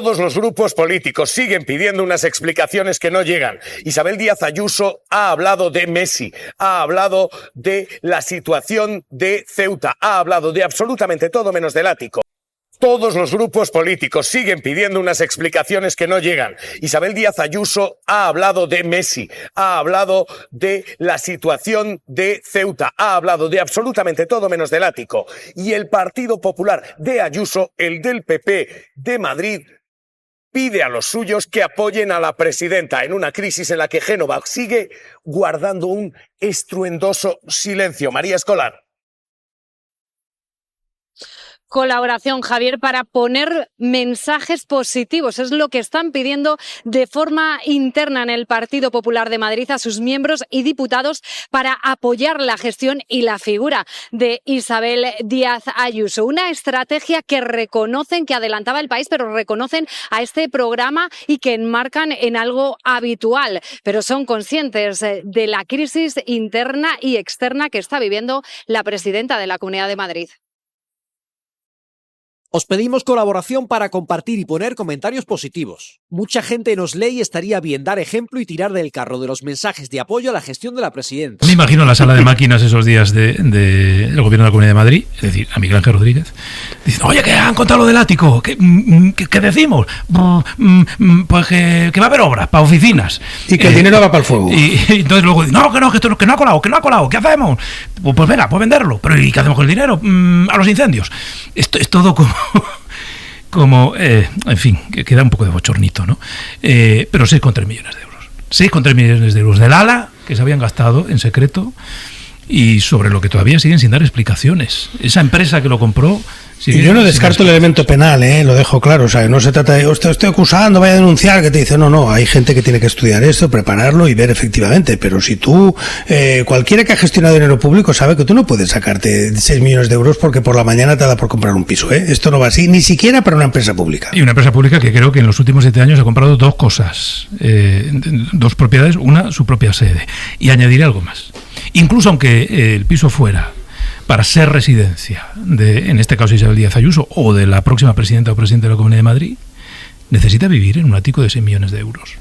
Todos los grupos políticos siguen pidiendo unas explicaciones que no llegan. Isabel Díaz Ayuso ha hablado de Messi, ha hablado de la situación de Ceuta, ha hablado de absolutamente todo menos del ático. Todos los grupos políticos siguen pidiendo unas explicaciones que no llegan. Isabel Díaz Ayuso ha hablado de Messi, ha hablado de la situación de Ceuta, ha hablado de absolutamente todo menos del ático. Y el Partido Popular de Ayuso, el del PP de Madrid, pide a los suyos que apoyen a la presidenta en una crisis en la que Génova sigue guardando un estruendoso silencio. María Escolar. Colaboración, Javier, para poner mensajes positivos. Es lo que están pidiendo de forma interna en el Partido Popular de Madrid a sus miembros y diputados para apoyar la gestión y la figura de Isabel Díaz Ayuso. Una estrategia que reconocen que adelantaba el país, pero reconocen a este programa y que enmarcan en algo habitual. Pero son conscientes de la crisis interna y externa que está viviendo la presidenta de la Comunidad de Madrid. Os pedimos colaboración para compartir y poner comentarios positivos. Mucha gente nos lee y estaría bien dar ejemplo y tirar del carro de los mensajes de apoyo a la gestión de la presidenta. Me imagino la sala de máquinas esos días del gobierno de la Comunidad de Madrid, es decir, a Miguel Ángel Rodríguez, diciendo, oye, que han contado lo del ático, ¿qué decimos? Pues que va a haber obras para oficinas. Y que el dinero va para el fuego. Y entonces luego, que no ha colado, ¿qué hacemos? Pues venga, pues venderlo. Pero ¿y qué hacemos con el dinero? A los incendios. Esto es todo en fin, que queda un poco de bochornito, ¿no? Pero 6,3 millones de euros. 6,3 millones de euros del ALA que se habían gastado en secreto y sobre lo que todavía siguen sin dar explicaciones. Esa empresa que lo compró... Y yo no descarto el elemento penal, lo dejo claro, o sea, no se trata de estoy acusando, vaya a denunciar, que te dice, no, hay gente que tiene que estudiar esto, prepararlo y ver efectivamente, pero si tú, cualquiera que ha gestionado dinero público sabe que tú no puedes sacarte 6 millones de euros porque por la mañana te da por comprar un piso, esto no va así, ni siquiera para una empresa pública. Y una empresa pública que creo que en los últimos 7 años ha comprado 2 cosas, 2 propiedades, una su propia sede, y añadiré algo más. Incluso aunque el piso fuera para ser residencia de, en este caso, Isabel Díaz Ayuso o de la próxima presidenta o presidente de la Comunidad de Madrid, necesita vivir en un ático de 6 millones de euros.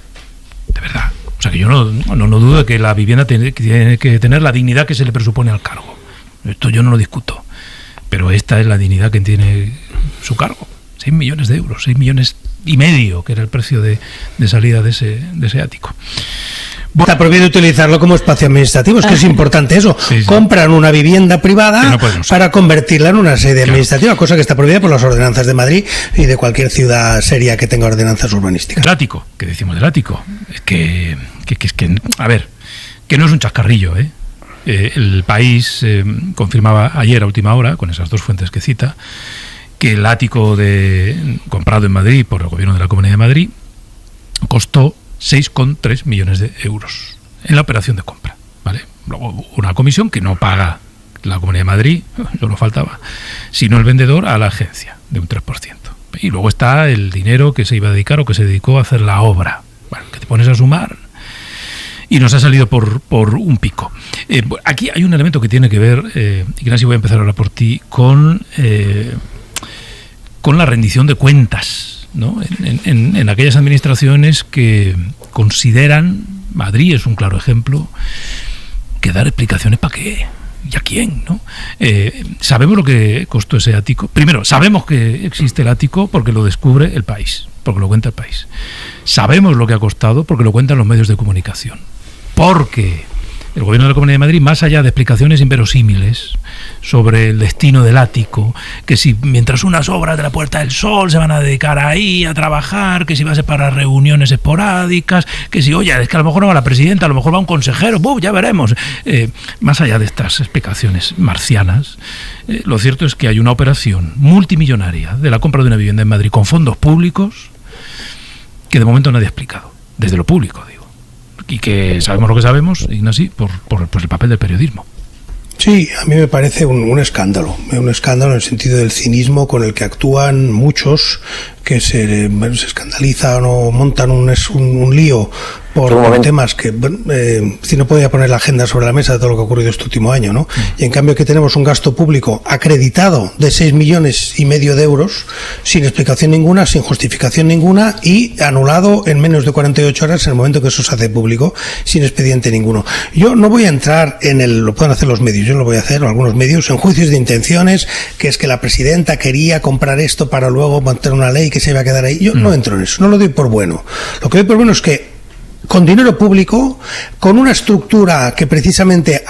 De verdad. O sea que yo no dudo de que la vivienda tiene que tener la dignidad que se le presupone al cargo. Esto yo no lo discuto. Pero esta es la dignidad que tiene su cargo. 6 millones de euros, 6 millones y medio, que era el precio de salida de ese ático. Está prohibido utilizarlo como espacio administrativo, es que es importante eso. Sí. Compran una vivienda privada para convertirla en una sede administrativa, cosa que está prohibida por las ordenanzas de Madrid y de cualquier ciudad seria que tenga ordenanzas urbanísticas. El ático, que decimos del ático, es que a ver, que no es un chascarrillo, El País confirmaba ayer a última hora, con esas 2 fuentes que cita, que el ático comprado en Madrid por el gobierno de la Comunidad de Madrid costó 6,3 millones de euros en la operación de compra, ¿vale? Luego una comisión que no paga la Comunidad de Madrid, solo faltaba, sino el vendedor a la agencia de un 3%. Y luego está el dinero que se iba a dedicar o que se dedicó a hacer la obra. Bueno, que te pones a sumar y nos ha salido por un pico. Aquí hay un elemento que tiene que ver, Ignacio, voy a empezar ahora por ti, con la rendición de cuentas, ¿no? En aquellas administraciones que consideran, Madrid es un claro ejemplo, que dar explicaciones para qué y a quién, ¿no? Sabemos lo que costó ese ático. Primero, sabemos que existe el ático porque lo descubre el País, porque lo cuenta el País. Sabemos lo que ha costado porque lo cuentan los medios de comunicación. Porque el gobierno de la Comunidad de Madrid, más allá de explicaciones inverosímiles sobre el destino del ático, que si mientras unas obras de la Puerta del Sol se van a dedicar ahí a trabajar, que si va a ser para reuniones esporádicas, que si, oye, es que a lo mejor no va la presidenta, a lo mejor va un consejero, ya veremos. Más allá de estas explicaciones marcianas, lo cierto es que hay una operación multimillonaria de la compra de una vivienda en Madrid con fondos públicos que de momento nadie ha explicado, desde lo público, digo. Y que sabemos lo que sabemos, Ignasi, por el papel del periodismo. Sí, a mí me parece un escándalo en el sentido del cinismo con el que actúan muchos que se escandalizan o montan un lío por temas que si no podía poner la agenda sobre la mesa de todo lo que ha ocurrido este último año, ¿no? Y en cambio aquí tenemos un gasto público acreditado de 6,5 millones de euros, sin explicación ninguna, sin justificación ninguna, y anulado en menos de 48 horas en el momento que eso se hace público, sin expediente ninguno. Yo no voy a entrar lo pueden hacer los medios, yo lo voy a hacer, o algunos medios, en juicios de intenciones, que es que la presidenta quería comprar esto para luego mantener una ley que se iba a quedar ahí. Yo no entro en eso, no lo doy por bueno. Lo que doy por bueno es que con dinero público, con una estructura que precisamente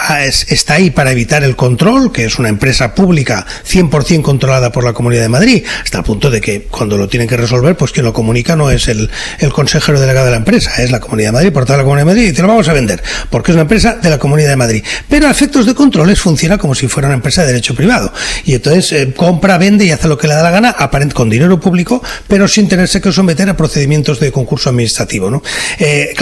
está ahí para evitar el control, que es una empresa pública 100% controlada por la Comunidad de Madrid, hasta el punto de que cuando lo tienen que resolver, pues quien lo comunica no es el consejero delegado de la empresa, es la Comunidad de Madrid, por toda la Comunidad de Madrid, y te lo vamos a vender, porque es una empresa de la Comunidad de Madrid. Pero a efectos de controles funciona como si fuera una empresa de derecho privado. Y entonces compra, vende y hace lo que le da la gana, con dinero público, pero sin tenerse que someter a procedimientos de concurso administrativo, ¿no?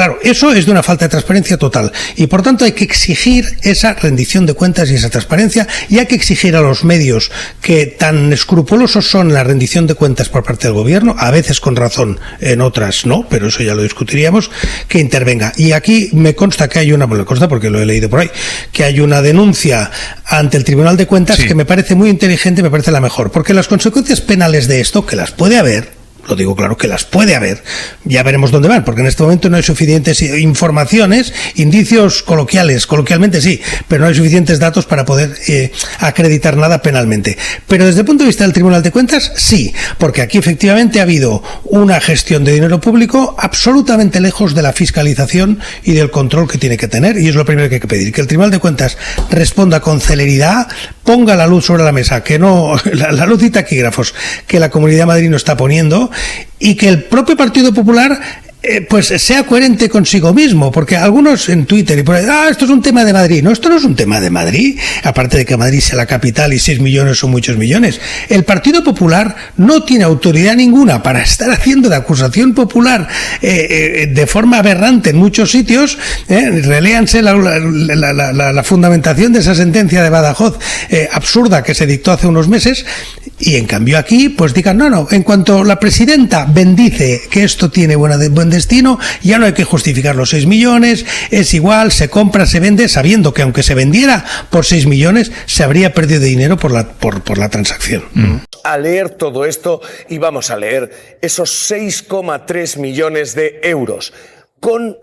Claro, eso es de una falta de transparencia total, y por tanto hay que exigir esa rendición de cuentas y esa transparencia, y hay que exigir a los medios que tan escrupulosos son en la rendición de cuentas por parte del gobierno, a veces con razón, en otras no, pero eso ya lo discutiríamos, que intervenga. Y aquí me consta que hay me consta porque lo he leído por ahí, que hay una denuncia ante el Tribunal de Cuentas, sí, que me parece muy inteligente, me parece la mejor, porque las consecuencias penales de esto, que las puede haber, lo digo claro, que las puede haber, ya veremos dónde van, porque en este momento no hay suficientes informaciones, indicios coloquialmente sí, pero no hay suficientes datos para poder acreditar nada penalmente. Pero desde el punto de vista del Tribunal de Cuentas, sí, porque aquí efectivamente ha habido una gestión de dinero público absolutamente lejos de la fiscalización y del control que tiene que tener, y es lo primero que hay que pedir, que el Tribunal de Cuentas responda con celeridad, ponga la luz sobre la mesa, que no, la luz y taquígrafos que la Comunidad de Madrid no está poniendo, y que el propio Partido Popular pues sea coherente consigo mismo, porque algunos en Twitter y por ahí, esto es un tema de Madrid. No, esto no es un tema de Madrid, aparte de que Madrid sea la capital y 6 millones son muchos millones. El Partido Popular no tiene autoridad ninguna para estar haciendo de acusación popular de forma aberrante en muchos sitios. Reléanse la fundamentación de esa sentencia de Badajoz absurda que se dictó hace unos meses, y en cambio aquí pues digan, no, en cuanto la presidenta bendice que esto tiene buen destino, ya no hay que justificar los 6 millones, es igual, se compra, se vende, sabiendo que aunque se vendiera por 6 millones, se habría perdido dinero por la transacción. A leer todo esto, y vamos a leer esos 6,3 millones de euros, con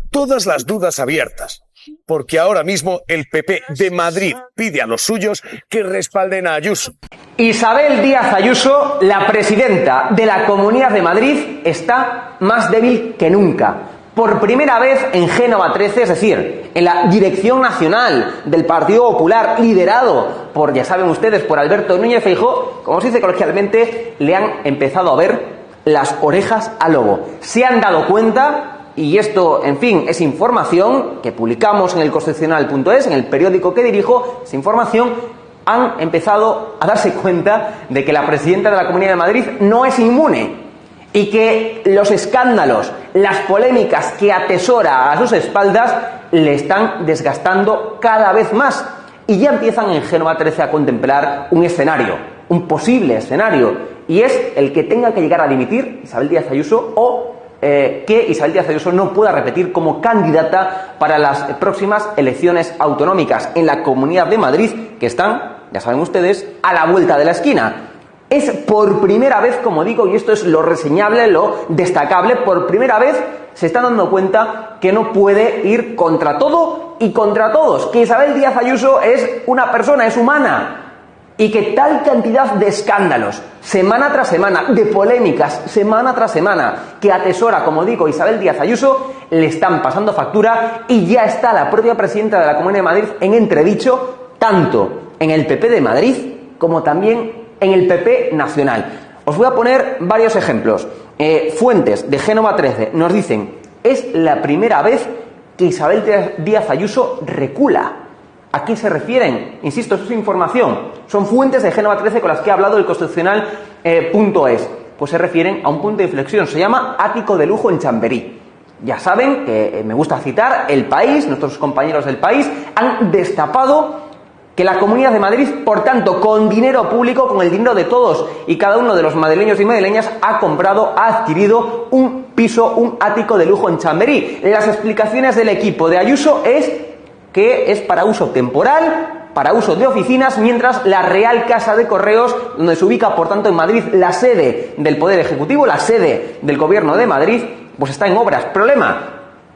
todas las dudas abiertas. Porque ahora mismo el PP de Madrid pide a los suyos que respalden a Ayuso. Isabel Díaz Ayuso, la presidenta de la Comunidad de Madrid, está más débil que nunca. Por primera vez en Génova 13, es decir, en la dirección nacional del Partido Popular, liderado por, ya saben ustedes, por Alberto Núñez Feijóo, como se dice coloquialmente, le han empezado a ver las orejas al lobo. Se han dado cuenta. Y esto, en fin, es información que publicamos en el Constitucional.es, en el periódico que dirijo. Esa información, han empezado a darse cuenta de que la presidenta de la Comunidad de Madrid no es inmune, y que los escándalos, las polémicas que atesora a sus espaldas le están desgastando cada vez más. Y ya empiezan en Génova 13 a contemplar un escenario, un posible escenario, y es el que tenga que llegar a dimitir Isabel Díaz Ayuso, o que Isabel Díaz Ayuso no pueda repetir como candidata para las próximas elecciones autonómicas en la Comunidad de Madrid, que están, ya saben ustedes, a la vuelta de la esquina. Es por primera vez, como digo, y esto es lo reseñable, lo destacable, por primera vez se están dando cuenta que no puede ir contra todo y contra todos, que Isabel Díaz Ayuso es una persona, es humana, y que tal cantidad de escándalos, semana tras semana, de polémicas, semana tras semana, que atesora, como digo, Isabel Díaz Ayuso, le están pasando factura, y ya está la propia presidenta de la Comunidad de Madrid en entredicho, tanto en el PP de Madrid como también en el PP nacional. Os voy a poner varios ejemplos. Fuentes de Génova 13 nos dicen, es la primera vez que Isabel Díaz Ayuso recula. ¿A qué se refieren? Insisto, eso es información. Son fuentes de Génova 13 con las que he hablado el Constitucional.es. Pues se refieren a un punto de inflexión. Se llama ático de lujo en Chamberí. Ya saben que me gusta citar El País, nuestros compañeros del País han destapado que la Comunidad de Madrid, por tanto, con dinero público, con el dinero de todos y cada uno de los madrileños y madrileñas, ha adquirido un piso, un ático de lujo en Chamberí. Las explicaciones del equipo de Ayuso es que es para uso temporal, para uso de oficinas, mientras la Real Casa de Correos, donde se ubica, por tanto, en Madrid, la sede del Poder Ejecutivo, la sede del Gobierno de Madrid, pues está en obras. Problema,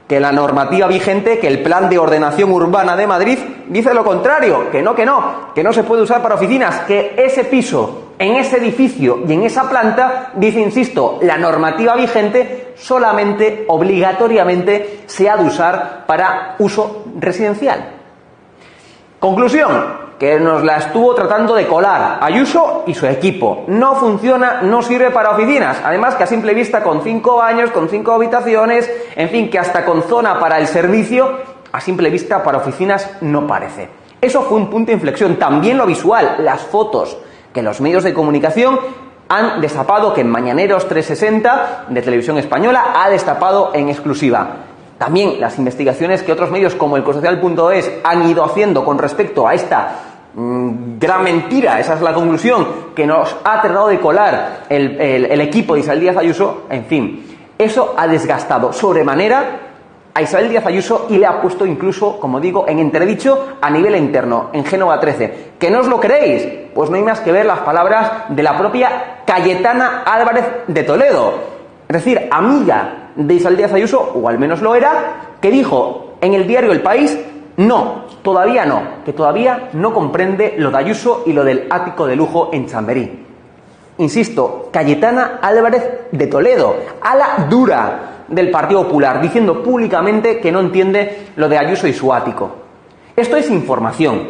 que la normativa vigente, que el Plan de Ordenación Urbana de Madrid dice lo contrario, que no se puede usar para oficinas, que ese piso, en ese edificio y en esa planta, dice, insisto, la normativa vigente solamente, obligatoriamente, se ha de usar para uso residencial. Conclusión, que nos la estuvo tratando de colar Ayuso y su equipo. No funciona, no sirve para oficinas. Además, que a simple vista, con 5 baños, con 5 habitaciones, en fin, que hasta con zona para el servicio, a simple vista para oficinas no parece. Eso fue un punto de inflexión. También lo visual, las fotos que los medios de comunicación han destapado, que en Mañaneros 360 de Televisión Española ha destapado en exclusiva. También las investigaciones que otros medios como Ecosocial.es han ido haciendo con respecto a esta gran mentira, esa es la conclusión que nos ha tratado de colar el equipo de Isabel Díaz Ayuso. En fin, eso ha desgastado sobremanera a Isabel Díaz Ayuso y le ha puesto incluso, como digo, en entredicho a nivel interno, en Génova 13. ¿Que no os lo creéis? Pues no hay más que ver las palabras de la propia Cayetana Álvarez de Toledo, es decir, amiga de Isabel Díaz Ayuso, o al menos lo era, que dijo en el diario El País, no, todavía no, que todavía no comprende lo de Ayuso y lo del ático de lujo en Chamberí. Insisto, Cayetana Álvarez de Toledo, a la dura del Partido Popular, diciendo públicamente que no entiende lo de Ayuso y su ático. Esto es información.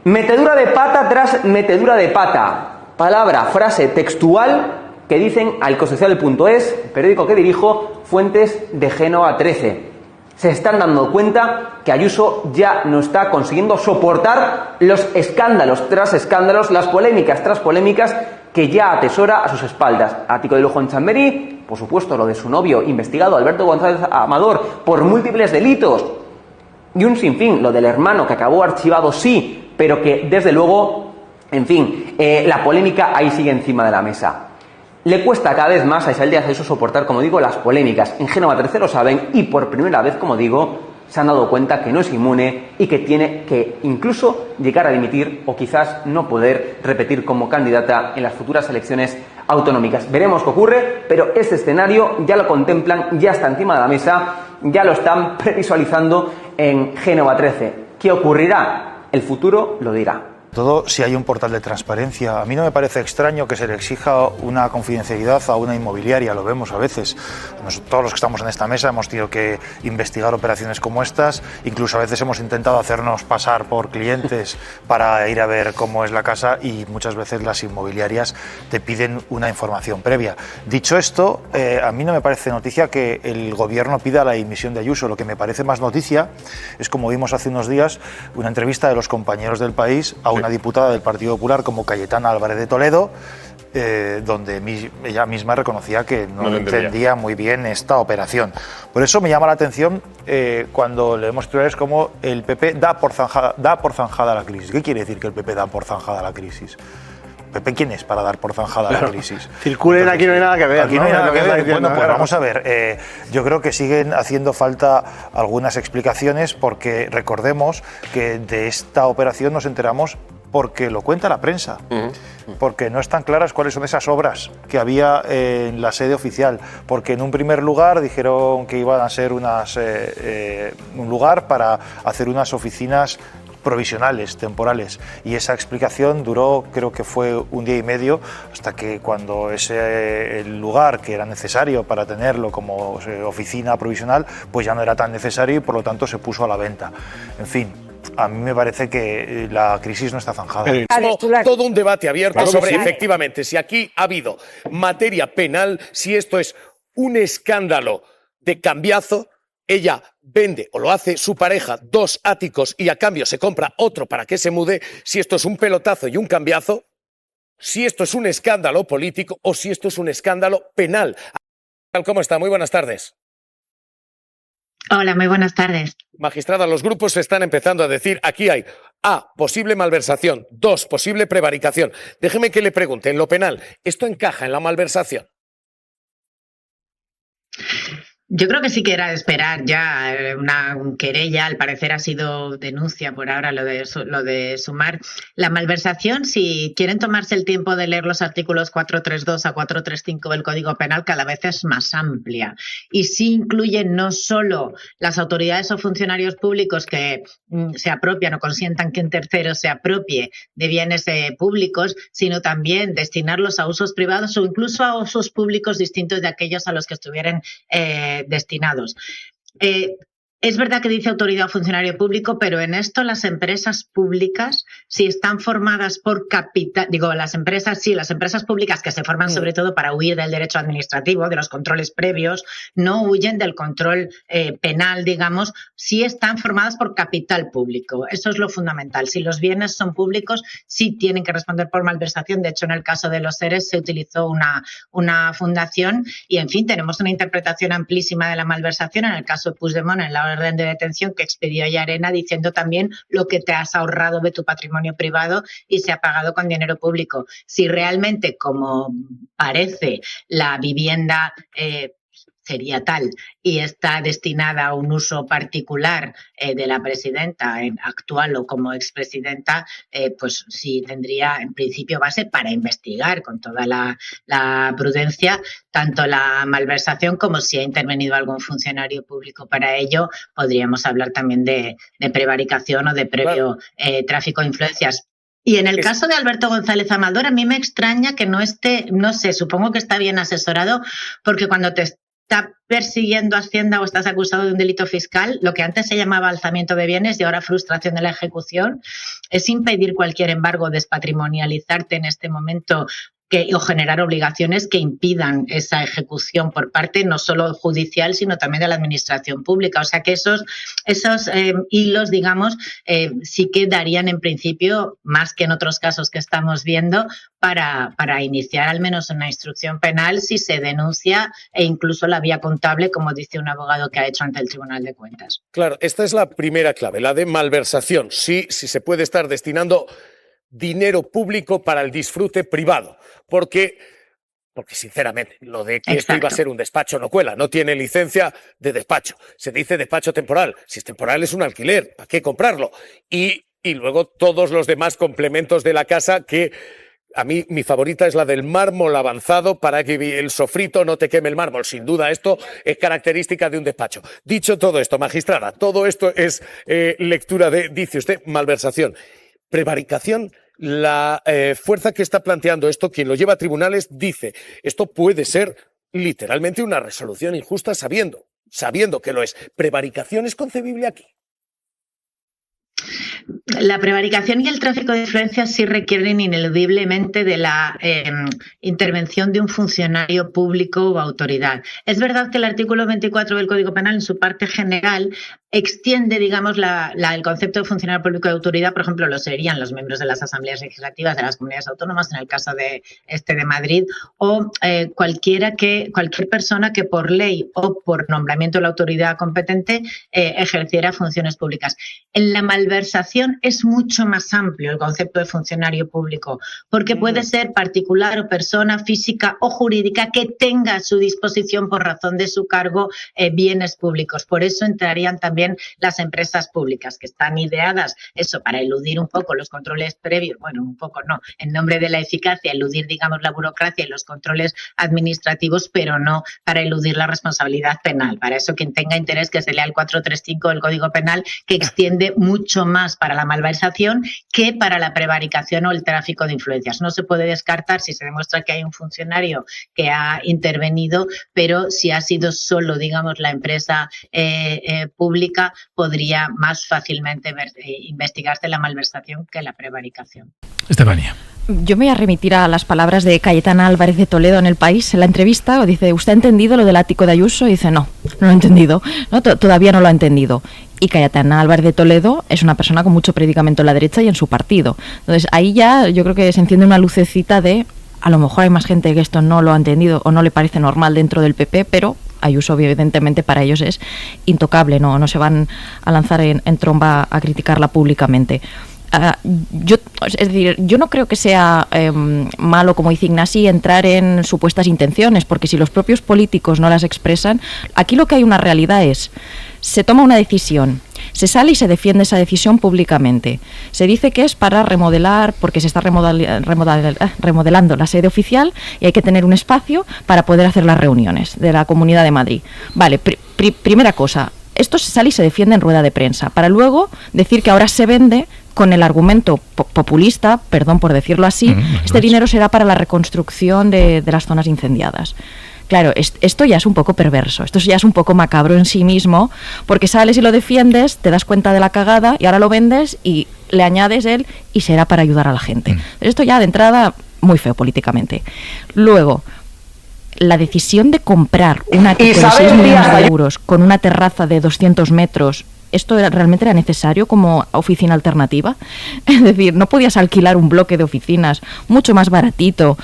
Metedura de pata tras metedura de pata. Palabra, frase textual que dicen al Ecosocial.es, periódico que dirijo, fuentes de Génova 13. Se están dando cuenta que Ayuso ya no está consiguiendo soportar los escándalos tras escándalos, las polémicas tras polémicas que ya atesora a sus espaldas. Ático de lujo en Chamberí, por supuesto lo de su novio investigado, Alberto González Amador, por múltiples delitos, y un sinfín, lo del hermano que acabó archivado, sí, pero que desde luego, en fin, la polémica ahí sigue encima de la mesa. Le cuesta cada vez más a Isabel Díaz Ayuso soportar, como digo, las polémicas. En Génova 13 lo saben y por primera vez, como digo, se han dado cuenta que no es inmune y que tiene que incluso llegar a dimitir o quizás no poder repetir como candidata en las futuras elecciones autonómicas. Veremos qué ocurre, pero este escenario ya lo contemplan, ya está encima de la mesa, ya lo están previsualizando en Génova 13. ¿Qué ocurrirá? El futuro lo dirá. Todo si hay un portal de transparencia. A mí no me parece extraño que se le exija una confidencialidad a una inmobiliaria, lo vemos a veces. Todos los que estamos en esta mesa hemos tenido que investigar operaciones como estas, incluso a veces hemos intentado hacernos pasar por clientes para ir a ver cómo es la casa y muchas veces las inmobiliarias te piden una información previa. Dicho esto, a mí no me parece noticia que el gobierno pida la dimisión de Ayuso. Lo que me parece más noticia es, como vimos hace unos días, una entrevista de los compañeros del País a una diputada del Partido Popular como Cayetana Álvarez de Toledo, donde ella misma reconocía que no entendía muy bien esta operación. Por eso me llama la atención cuando leemos titulares como el PP da por zanjada la crisis. ¿Qué quiere decir que el PP da por zanjada la crisis? ¿PP quién es para dar por zanjada la crisis? Circulen, aquí no hay nada que ver. Aquí no hay nada que ver. Bueno, pues vamos a ver. Yo creo que siguen haciendo falta algunas explicaciones, porque recordemos que de esta operación nos enteramos porque lo cuenta la prensa, porque no están claras cuáles son esas obras que había en la sede oficial, porque en un primer lugar dijeron que iban a ser un lugar para hacer unas oficinas provisionales, temporales, y esa explicación duró, creo que fue 1 día y medio, hasta que cuando el lugar que era necesario para tenerlo como oficina provisional, pues ya no era tan necesario y por lo tanto se puso a la venta. En fin, a mí me parece que la crisis no está zanjada. Todo un debate abierto sobre, efectivamente, si aquí ha habido materia penal, si esto es un escándalo de cambiazo. Ella vende, o lo hace su pareja, 2 áticos y a cambio se compra otro para que se mude. Si esto es un pelotazo y un cambiazo, si esto es un escándalo político o si esto es un escándalo penal. ¿Cómo está? Muy buenas tardes. Hola, muy buenas tardes. Magistrada, los grupos están empezando a decir, aquí hay A, posible malversación, 2, posible prevaricación. Déjeme que le pregunte, en lo penal, ¿esto encaja en la malversación? Yo creo que sí que era de esperar ya una querella, al parecer ha sido denuncia por ahora lo de Sumar. La malversación, si quieren tomarse el tiempo de leer los artículos 432 a 435 del Código Penal, cada vez es más amplia. Y sí incluye no solo las autoridades o funcionarios públicos que se apropian o consientan que un tercero se apropie de bienes públicos, sino también destinarlos a usos privados o incluso a usos públicos distintos de aquellos a los que estuvieran destinados. Es verdad que dice autoridad o funcionario público, pero en esto las empresas públicas, si están formadas por capital, las empresas públicas que se forman sobre todo para huir del derecho administrativo, de los controles previos, no huyen del control penal, digamos, si están formadas por capital público. Eso es lo fundamental. Si los bienes son públicos, sí tienen que responder por malversación. De hecho, en el caso de los seres se utilizó una fundación y, en fin, tenemos una interpretación amplísima de la malversación. En el caso de Puigdemont, en la orden de detención que expedió Llarena, diciendo también lo que te has ahorrado de tu patrimonio privado y se ha pagado con dinero público. Si realmente, como parece, la vivienda sería tal y está destinada a un uso particular de la presidenta actual o como expresidenta, pues sí tendría en principio base para investigar con toda la prudencia tanto la malversación como si ha intervenido algún funcionario público para ello. Podríamos hablar también de prevaricación o de previo tráfico de influencias. Y en el caso de Alberto González Amador, a mí me extraña que no esté, no sé, supongo que está bien asesorado, porque cuando te está persiguiendo Hacienda o estás acusado de un delito fiscal, lo que antes se llamaba alzamiento de bienes y ahora frustración de la ejecución, es impedir cualquier embargo, despatrimonializarte en este momento o generar obligaciones que impidan esa ejecución por parte no solo judicial, sino también de la administración pública. O sea que esos hilos, digamos, sí que darían en principio, más que en otros casos que estamos viendo, para iniciar al menos una instrucción penal si se denuncia e incluso la vía contable, como dice un abogado que ha hecho ante el Tribunal de Cuentas. Claro, esta es la primera clave, la de malversación. Sí, se puede estar destinando dinero público para el disfrute privado, porque sinceramente lo de que esto iba a ser un despacho no cuela, no tiene licencia de despacho, se dice despacho temporal, si es temporal es un alquiler, ¿para qué comprarlo? Y luego todos los demás complementos de la casa que a mí mi favorita es la del mármol avanzado para que el sofrito no te queme el mármol. Sin duda esto es característica de un despacho. Dicho todo esto, magistrada, todo esto es lectura de, dice usted, malversación. Prevaricación, la fuerza que está planteando esto, quien lo lleva a tribunales, dice esto puede ser literalmente una resolución injusta sabiendo que lo es. ¿Prevaricación es concebible aquí? La prevaricación y el tráfico de influencias sí requieren ineludiblemente de la intervención de un funcionario público o autoridad. Es verdad que el artículo 24 del Código Penal, en su parte general, extiende, digamos, el concepto de funcionario público de autoridad. Por ejemplo, lo serían los miembros de las asambleas legislativas de las comunidades autónomas, en el caso de Madrid, o cualquier persona que por ley o por nombramiento de la autoridad competente ejerciera funciones públicas. En la malversación es mucho más amplio el concepto de funcionario público, porque puede ser particular o persona física o jurídica que tenga a su disposición por razón de su cargo bienes públicos. Por eso entrarían también las empresas públicas, que están ideadas para eludir un poco los controles previos, bueno, un poco no, en nombre de la eficacia, eludir, digamos, la burocracia y los controles administrativos, pero no para eludir la responsabilidad penal. Para eso, quien tenga interés, que se lea el 435 del Código Penal, que extiende mucho más para la malversación que para la prevaricación o el tráfico de influencias. No se puede descartar si se demuestra que hay un funcionario que ha intervenido, pero si ha sido solo, digamos, la empresa pública, podría más fácilmente investigarse la malversación que la prevaricación. Estefania. Yo me voy a remitir a las palabras de Cayetana Álvarez de Toledo en El País. En la entrevista dice, ¿usted ha entendido lo del ático de Ayuso? Y dice, no lo he entendido, ¿no? Todavía no lo ha entendido. Y Cayetana Álvarez de Toledo es una persona con mucho predicamento en la derecha y en su partido. Entonces ahí ya yo creo que se enciende una lucecita de, a lo mejor hay más gente que esto no lo ha entendido o no le parece normal dentro del PP, pero Ayuso evidentemente para ellos es intocable, no se van a lanzar en tromba a criticarla públicamente. Yo no creo que sea malo, como dice Ignasi, entrar en supuestas intenciones, porque si los propios políticos no las expresan, aquí lo que hay una realidad es, se toma una decisión, se sale y se defiende esa decisión públicamente. Se dice que es para remodelar, porque se está remodelando la sede oficial y hay que tener un espacio para poder hacer las reuniones de la Comunidad de Madrid. Vale, primera cosa, esto se sale y se defiende en rueda de prensa, para luego decir que ahora se vende con el argumento populista, perdón por decirlo así, este dinero será para la reconstrucción de las zonas incendiadas. Claro, esto ya es un poco perverso, esto ya es un poco macabro en sí mismo, porque sales y lo defiendes, te das cuenta de la cagada y ahora lo vendes y le añades él y será para ayudar a la gente. Esto ya de entrada muy feo políticamente. Luego, la decisión de comprar un ático de 6 millones de euros con una terraza de 200 metros, ¿esto realmente era necesario como oficina alternativa? Es decir, ¿no podías alquilar un bloque de oficinas mucho más baratito,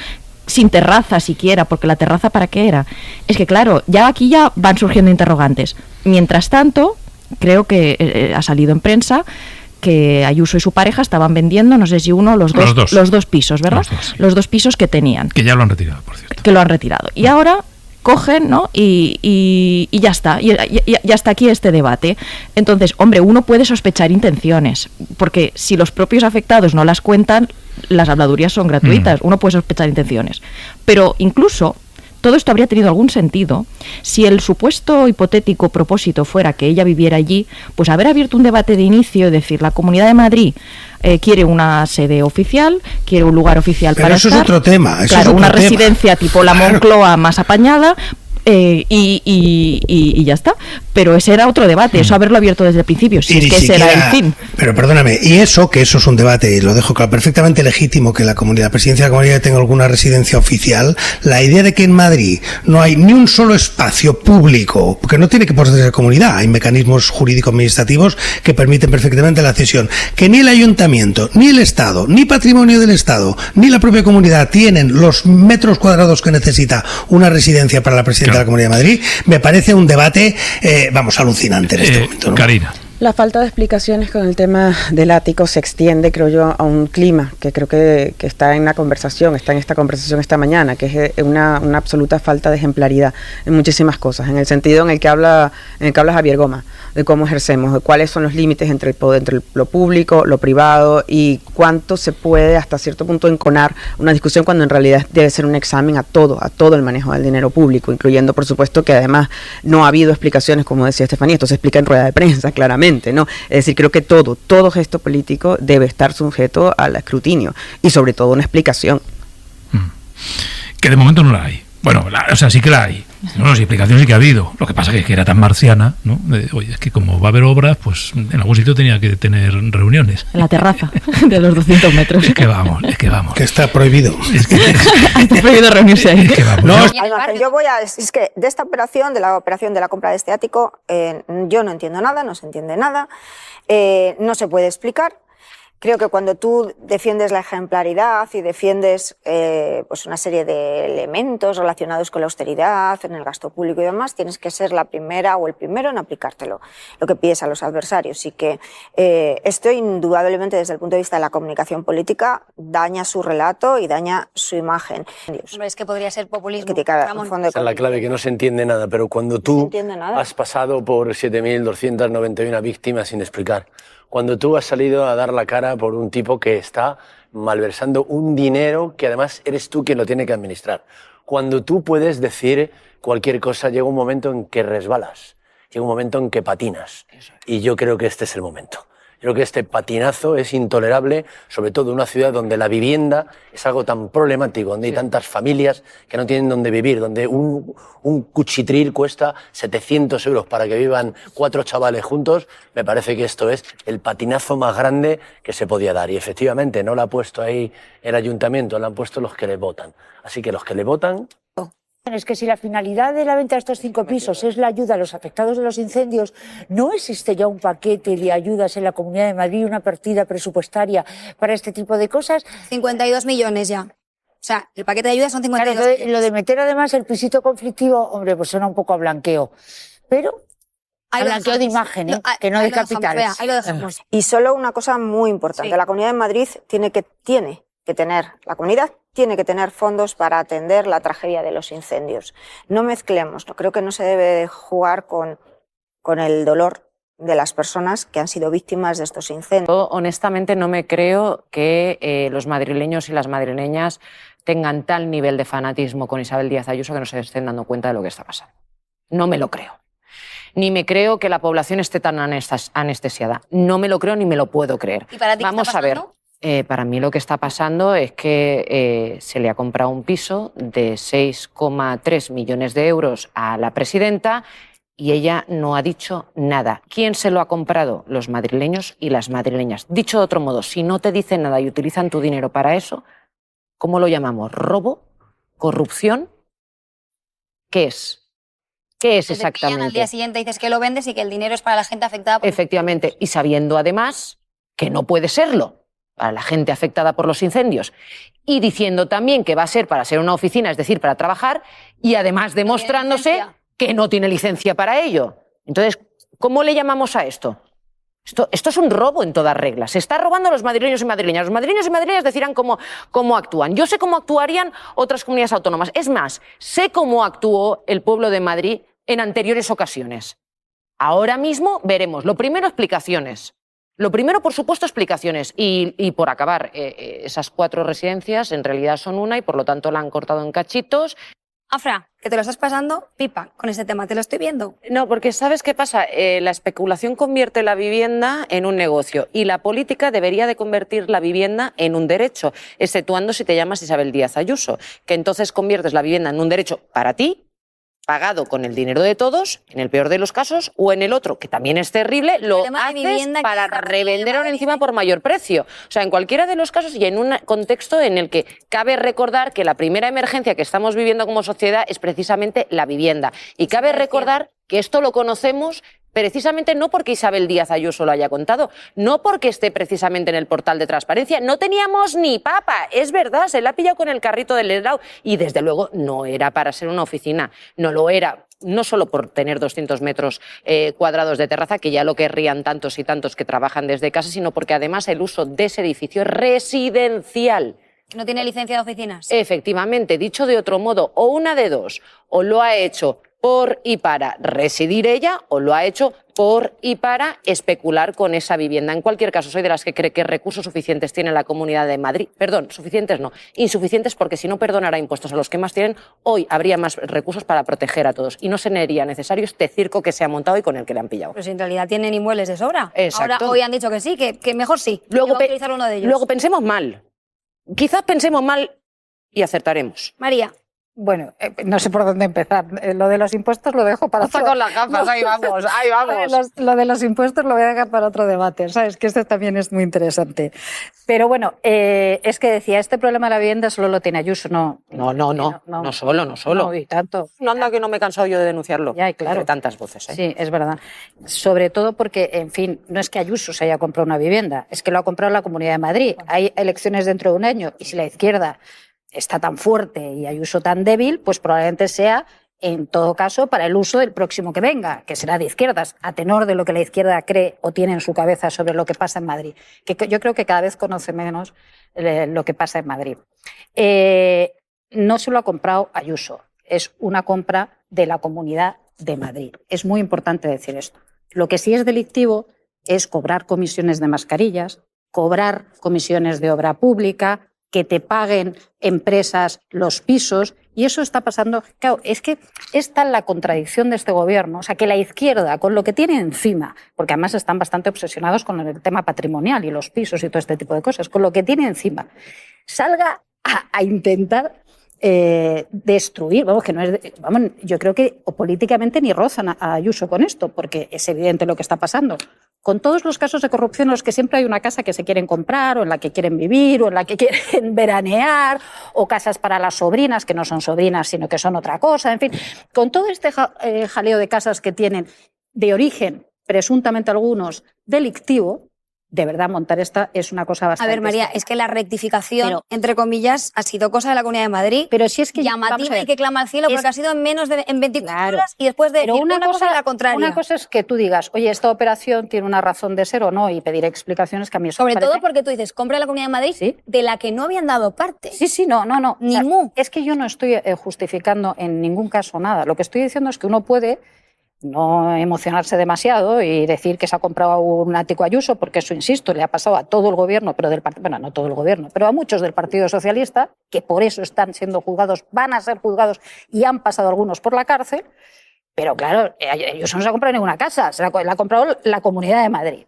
sin terraza siquiera, porque la terraza ¿para qué era? Es que claro, aquí ya van surgiendo interrogantes. Mientras tanto, creo que ha salido en prensa que Ayuso y su pareja estaban vendiendo, no sé si los dos pisos, ¿verdad? Los dos pisos que tenían. Que ya lo han retirado, por cierto. Que lo han retirado. Y ahora cogen, ¿no? Y ya está. Y hasta aquí este debate. Entonces, hombre, uno puede sospechar intenciones, porque si los propios afectados no las cuentan, las habladurías son gratuitas. Uno puede sospechar intenciones. Pero incluso todo esto habría tenido algún sentido si el supuesto hipotético propósito fuera que ella viviera allí, pues haber abierto un debate de inicio, es decir, la Comunidad de Madrid quiere una sede oficial, quiere un lugar oficial para estar. Pero eso es otro tema. Claro, una residencia tipo la Moncloa más apañada. Y ya está. Pero ese era otro debate, eso haberlo abierto desde el principio, si es que ese era el fin. Pero perdóname, y eso, que eso es un debate, y lo dejo claro, perfectamente legítimo que la presidencia de la comunidad tenga alguna residencia oficial, la idea de que en Madrid no hay ni un solo espacio público, porque no tiene que poseer la comunidad, hay mecanismos jurídico-administrativos que permiten perfectamente la cesión, que ni el ayuntamiento, ni el Estado, ni patrimonio del Estado, ni la propia comunidad tienen los metros cuadrados que necesita una residencia para la presidencia de la Comunidad de Madrid, me parece un debate, alucinante en este momento, ¿no? Karina. La falta de explicaciones con el tema del ático se extiende, creo yo, a un clima que creo que está en esta conversación esta mañana, que es una absoluta falta de ejemplaridad en muchísimas cosas, en el sentido en el que habla Javier Goma, de cómo ejercemos, de cuáles son los límites entre el poder, entre lo público, lo privado, y cuánto se puede hasta cierto punto enconar una discusión cuando en realidad debe ser un examen a todo el manejo del dinero público, incluyendo, por supuesto, que además no ha habido explicaciones, como decía Estefanía, esto se explica en rueda de prensa, claramente, ¿no? Es decir, creo que todo gesto político debe estar sujeto al escrutinio y sobre todo una explicación. Que de momento no la hay. Bueno, sí que la hay. No, si explicación sí que ha habido. Lo que pasa es que era tan marciana, ¿no? Oye, es que como va a haber obras, pues en algún sitio tenía que tener reuniones. En la terraza de los 200 metros. Es que vamos. Que está prohibido. Está prohibido reunirse ahí. Es que vamos. Es que de esta operación, de la compra de este ático, yo no entiendo nada, no se entiende nada, no se puede explicar. Creo que cuando tú defiendes la ejemplaridad y defiendes pues una serie de elementos relacionados con la austeridad, en el gasto público y demás, tienes que ser la primera o el primero en aplicártelo, lo que pides a los adversarios. Y que esto indudablemente desde el punto de vista de la comunicación política daña su relato y daña su imagen. Hombre, es que podría ser populismo. Esa es la clave, que no se entiende nada, pero cuando tú has pasado por 7.291 víctimas sin explicar, cuando tú has salido a dar la cara por un tipo que está malversando un dinero que además eres tú quien lo tiene que administrar, cuando tú puedes decir cualquier cosa, llega un momento en que resbalas, llega un momento en que patinas, y yo creo que este es el momento. Yo creo que este patinazo es intolerable, sobre todo en una ciudad donde la vivienda es algo tan problemático, donde hay tantas familias que no tienen dónde vivir, donde un cuchitril cuesta 700 euros para que vivan 4 chavales juntos. Me parece que esto es el patinazo más grande que se podía dar. Y efectivamente no lo ha puesto ahí el ayuntamiento, lo han puesto los que le votan. Así que los que le votan... Es que si la finalidad de la venta de estos 5 pisos es la ayuda a los afectados de los incendios, ¿no existe ya un paquete de ayudas en la Comunidad de Madrid, una partida presupuestaria para este tipo de cosas? 52 millones ya. sea, el paquete de ayudas son 52 Claro, millones. lo de meter además el pisito conflictivo, hombre, pues suena un poco a blanqueo. Pero a blanqueo de imagen, ¿eh? Que no de capitales. Ahí lo dejamos. Y solo una cosa muy importante. La Comunidad de Madrid tiene que tener fondos para atender la tragedia de los incendios. No mezclemos, creo que no se debe jugar con el dolor de las personas que han sido víctimas de estos incendios. Yo, honestamente, no me creo que los madrileños y las madrileñas tengan tal nivel de fanatismo con Isabel Díaz Ayuso que no se estén dando cuenta de lo que está pasando. No me lo creo. Ni me creo que la población esté tan anestesiada. No me lo creo ni me lo puedo creer. ¿Y para ti qué está Vamos a ver. Para mí lo que está pasando es que se le ha comprado un piso de 6,3 millones de euros a la presidenta y ella no ha dicho nada. ¿Quién se lo ha comprado? Los madrileños y las madrileñas. Dicho de otro modo, si no te dicen nada y utilizan tu dinero para eso, ¿cómo lo llamamos? ¿Robo? ¿Corrupción? ¿Qué es? ¿Qué es exactamente? Al día siguiente dices que lo vendes y que el dinero es para la gente afectada. Efectivamente, y sabiendo además que no puede serlo para la gente afectada por los incendios, y diciendo también que va a ser para ser una oficina, es decir, para trabajar, y además demostrándose que no tiene licencia para ello. Entonces, ¿cómo le llamamos a esto? Esto es un robo en todas reglas. Se está robando a los madrileños y madrileñas. Los madrileños y madrileñas decidirán cómo actúan. Yo sé cómo actuarían otras comunidades autónomas. Es más, sé cómo actuó el pueblo de Madrid en anteriores ocasiones. Ahora mismo veremos. Lo primero, explicaciones. Lo primero, por supuesto, explicaciones. Y por acabar, esas 4 residencias en realidad son una y por lo tanto la han cortado en cachitos. Afra, que te lo estás pasando pipa con este tema, te lo estoy viendo. No, porque ¿sabes qué pasa? La especulación convierte la vivienda en un negocio y la política debería de convertir la vivienda en un derecho, exceptuando si te llamas Isabel Díaz Ayuso, que entonces conviertes la vivienda en un derecho para ti, pagado con el dinero de todos, en el peor de los casos, o en el otro, que también es terrible, lo haces para revender ahora encima por mayor precio. O sea, en cualquiera de los casos y en un contexto en el que cabe recordar que la primera emergencia que estamos viviendo como sociedad es precisamente la vivienda. Y cabe recordar que esto lo conocemos precisamente no porque Isabel Díaz Ayuso lo haya contado, no porque esté precisamente en el portal de transparencia. No teníamos ni papa, es verdad, se la ha pillado con el carrito del helado y desde luego no era para ser una oficina, no lo era. No solo por tener 200 metros cuadrados de terraza, que ya lo querrían tantos y tantos que trabajan desde casa, sino porque además el uso de ese edificio es residencial. ¿No tiene licencia de oficinas? Efectivamente, dicho de otro modo, o una de dos, o lo ha hecho por y para residir ella o lo ha hecho por y para especular con esa vivienda. En cualquier caso, soy de las que cree que recursos suficientes tiene la Comunidad de Madrid. Perdón, suficientes no, insuficientes, porque si no perdonara impuestos a los que más tienen, hoy habría más recursos para proteger a todos y no sería necesario este circo que se ha montado y con el que le han pillado. Pero si en realidad tienen inmuebles de sobra. Exacto. Ahora hoy han dicho que sí, que mejor sí. Luego, que va a utilizar uno de ellos. Luego pensemos mal. Quizás pensemos mal y acertaremos. María. Bueno, no sé por dónde empezar. Lo de los impuestos lo dejo para otro. Con las gafas, ahí vamos, ahí vamos. Lo de los impuestos lo voy a dejar para otro debate, ¿sabes? Que este también es muy interesante. Pero bueno, es que decía, este problema de la vivienda solo lo tiene Ayuso, no. No solo. No, y tanto. No anda que no me he cansado yo de denunciarlo. Ya, claro. De tantas voces, ¿eh? Sí, es verdad. Sobre todo porque, en fin, no es que Ayuso se haya comprado una vivienda, es que lo ha comprado la Comunidad de Madrid. Hay elecciones dentro de un año y si la izquierda está tan fuerte y Ayuso tan débil, pues probablemente sea, en todo caso, para el uso del próximo que venga, que será de izquierdas, a tenor de lo que la izquierda cree o tiene en su cabeza sobre lo que pasa en Madrid. Que yo creo que cada vez conoce menos lo que pasa en Madrid. No se lo ha comprado Ayuso, es una compra de la Comunidad de Madrid. Es muy importante decir esto. Lo que sí es delictivo es cobrar comisiones de mascarillas, cobrar comisiones de obra pública, que te paguen empresas los pisos, y eso está pasando. Claro, es que es tal la contradicción de este gobierno, o sea, que la izquierda, con lo que tiene encima, porque además están bastante obsesionados con el tema patrimonial y los pisos y todo este tipo de cosas, con lo que tiene encima, salga a intentar destruir, vamos, que no es, vamos, yo creo que o políticamente ni rozan a Ayuso con esto, porque es evidente lo que está pasando. Con todos los casos de corrupción en los que siempre hay una casa que se quieren comprar, o en la que quieren vivir, o en la que quieren veranear, o casas para las sobrinas, que no son sobrinas, sino que son otra cosa, en fin, con todo este jaleo de casas que tienen de origen, presuntamente algunos, delictivo, de verdad montar esta es una cosa bastante... A ver, María, es que la rectificación, entre comillas, ha sido cosa de la Comunidad de Madrid. Pero si es que llamativa y que clama al cielo, porque ha sido en menos de 24 horas y después de pero decir una cosa y la contraria. Una cosa es que tú digas, oye, esta operación tiene una razón de ser o no, y pedir explicaciones, que a mí eso Sobre me parece... todo porque tú dices, compra la Comunidad de Madrid, ¿sí?, de la que no habían dado parte. Sí, no. Ni o sea, es que yo no estoy justificando en ningún caso nada. Lo que estoy diciendo es que uno puede no emocionarse demasiado y decir que se ha comprado un ático Ayuso, porque eso, insisto, le ha pasado a todo el gobierno, pero bueno, no todo el gobierno, pero a muchos del Partido Socialista, que por eso están siendo juzgados, van a ser juzgados y han pasado algunos por la cárcel. Pero claro, Ayuso no se ha comprado ninguna casa, la ha comprado la Comunidad de Madrid.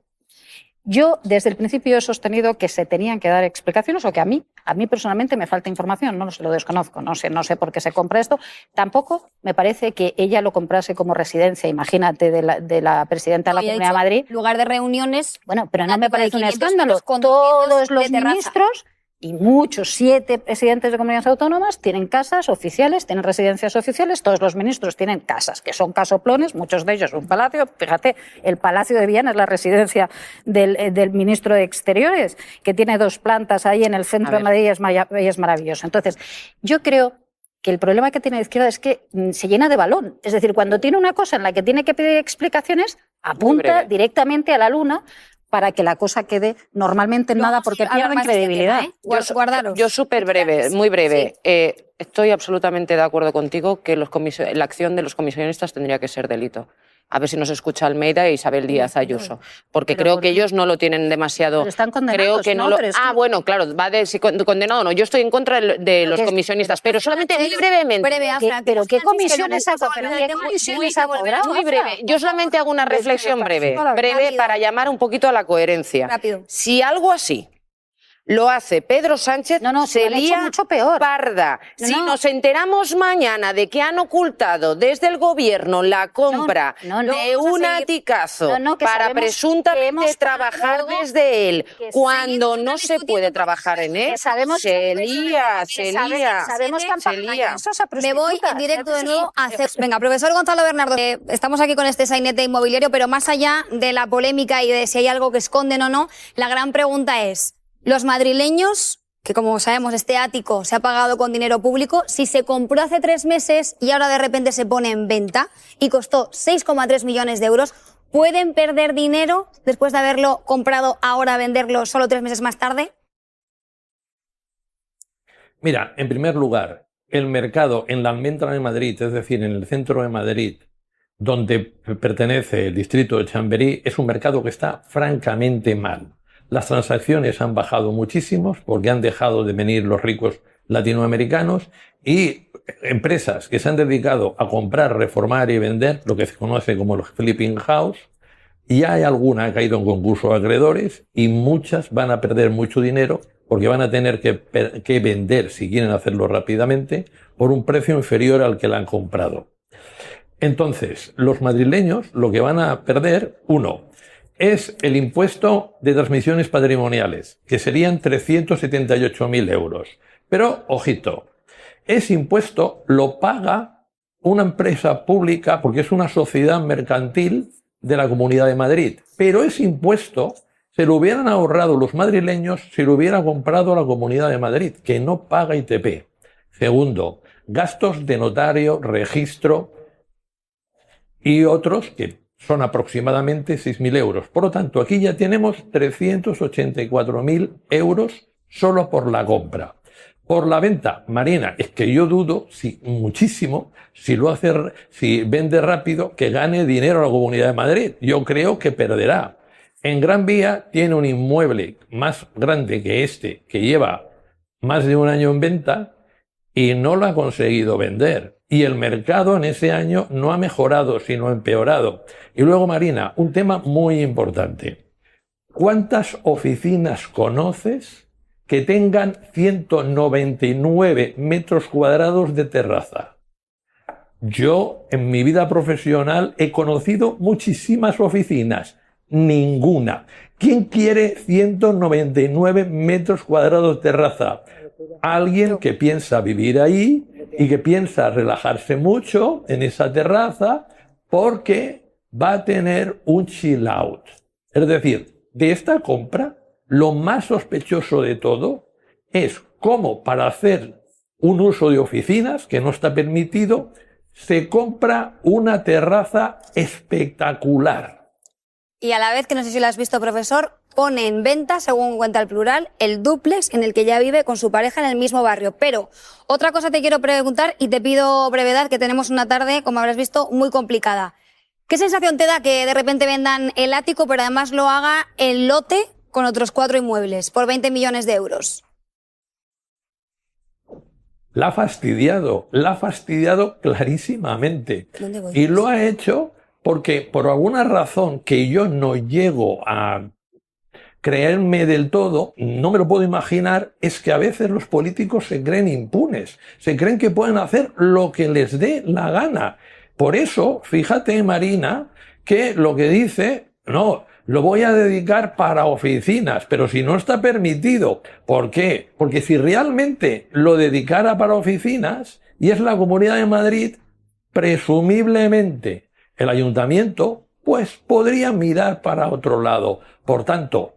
Yo desde el principio he sostenido que se tenían que dar explicaciones, o que a mí personalmente me falta información, no se lo desconozco, no sé por qué se compra esto. Tampoco me parece que ella lo comprase como residencia, imagínate, de la presidenta de la Comunidad de Madrid. Lugar de reuniones. Bueno, pero no me parece un escándalo. Todos los ministros y muchos, 7 presidentes de comunidades autónomas tienen casas oficiales, tienen residencias oficiales, todos los ministros tienen casas, que son casoplones, muchos de ellos un palacio. Fíjate, el Palacio de Viana es la residencia del ministro de Exteriores, que tiene 2 plantas ahí en el centro de Madrid y es maravilloso. Entonces, yo creo que el problema que tiene la izquierda es que se llena de balón. Es decir, cuando tiene una cosa en la que tiene que pedir explicaciones, apunta directamente a la luna, para que la cosa quede normalmente en nada, porque pierden credibilidad. Yo súper breve, muy breve. Sí. Estoy absolutamente de acuerdo contigo que la acción de los comisionistas tendría que ser delito. A ver si nos escucha Almeida e Isabel Díaz Ayuso, porque creo que ellos no lo tienen demasiado... Pero están condenados, creo que no lo... bueno, claro, va de si condenado o no. Yo estoy en contra de los comisionistas, pero solamente muy brevemente. ¿Pero qué comisiones ha cobrado? Muy breve. Yo solamente hago una reflexión breve para llamar un poquito a la coherencia. Rápido. Si algo así lo hace Pedro Sánchez, se lía mucho peor. Parda. Si nos enteramos mañana de que han ocultado desde el gobierno la compra de un aticazo para presuntamente trabajar desde él, cuando no se puede trabajar en él, se lía. Me voy en directo de nuevo a hacer... Venga, profesor Gonzalo Bernardo, estamos aquí con este sainete inmobiliario, pero más allá de la polémica y de si hay algo que esconden o no, la gran pregunta es... Los madrileños, que como sabemos este ático se ha pagado con dinero público, si se compró hace 3 meses y ahora de repente se pone en venta y costó 6,3 millones de euros, ¿pueden perder dinero después de haberlo comprado ahora, venderlo solo 3 meses más tarde? Mira, en primer lugar, el mercado en la Almendra de Madrid, es decir, en el centro de Madrid, donde pertenece el distrito de Chamberí, es un mercado que está francamente mal. Las transacciones han bajado muchísimo porque han dejado de venir los ricos latinoamericanos y empresas que se han dedicado a comprar, reformar y vender, lo que se conoce como los flipping house, y hay alguna que ha caído en concurso de acreedores y muchas van a perder mucho dinero porque van a tener que vender, si quieren hacerlo rápidamente, por un precio inferior al que la han comprado. Entonces, los madrileños lo que van a perder, es el impuesto de transmisiones patrimoniales, que serían 378.000 euros. Pero, ojito, ese impuesto lo paga una empresa pública porque es una sociedad mercantil de la Comunidad de Madrid. Pero ese impuesto se lo hubieran ahorrado los madrileños si lo hubiera comprado la Comunidad de Madrid, que no paga ITP. Segundo, gastos de notario, registro y otros que son aproximadamente 6.000 euros. Por lo tanto, aquí ya tenemos 384.000 euros solo por la compra. Por la venta, Marina, es que yo dudo muchísimo si vende rápido, que gane dinero a la Comunidad de Madrid. Yo creo que perderá. En Gran Vía tiene un inmueble más grande que este, que lleva más de 1 año en venta y no lo ha conseguido vender. Y el mercado en ese año no ha mejorado, sino ha empeorado. Y luego, Marina, un tema muy importante. ¿Cuántas oficinas conoces que tengan 199 metros cuadrados de terraza? Yo, en mi vida profesional, he conocido muchísimas oficinas. Ninguna. ¿Quién quiere 199 metros cuadrados de terraza? Alguien que piensa vivir ahí y que piensa relajarse mucho en esa terraza porque va a tener un chill out. Es decir, de esta compra, lo más sospechoso de todo, es cómo para hacer un uso de oficinas, que no está permitido, se compra una terraza espectacular. Y a la vez, que no sé si lo has visto, profesor, pone en venta, según cuenta el Plural, el dúplex en el que ya vive con su pareja en el mismo barrio. Pero otra cosa te quiero preguntar y te pido brevedad, que tenemos una tarde, como habrás visto, muy complicada. ¿Qué sensación te da que de repente vendan el ático, pero además lo haga el lote con otros 4 inmuebles por 20 millones de euros? La ha fastidiado clarísimamente. Y lo ha hecho porque por alguna razón que yo no llego a creerme del todo, no me lo puedo imaginar, es que a veces los políticos se creen impunes, se creen que pueden hacer lo que les dé la gana. Por eso, fíjate, Marina, que lo que dice, no, lo voy a dedicar para oficinas, pero si no está permitido. ¿Por qué? Porque si realmente lo dedicara para oficinas, y es la Comunidad de Madrid, presumiblemente el ayuntamiento, pues podría mirar para otro lado. Por tanto,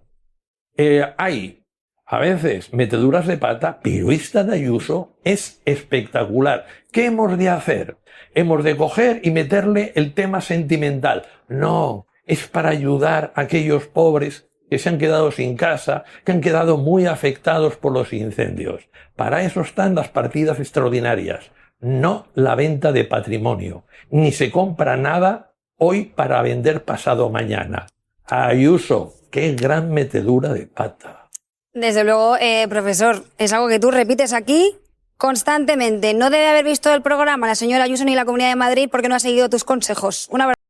hay a veces meteduras de pata, pero esta de Ayuso es espectacular. ¿Qué hemos de hacer? Hemos de coger y meterle el tema sentimental. No, es para ayudar a aquellos pobres que se han quedado sin casa, que han quedado muy afectados por los incendios. Para eso están las partidas extraordinarias, no la venta de patrimonio. Ni se compra nada hoy para vender pasado mañana. Ayuso, qué gran metedura de pata. Desde luego, profesor, es algo que tú repites aquí constantemente. No debe haber visto el programa la señora Ayuso ni la Comunidad de Madrid porque no ha seguido tus consejos. Un abrazo.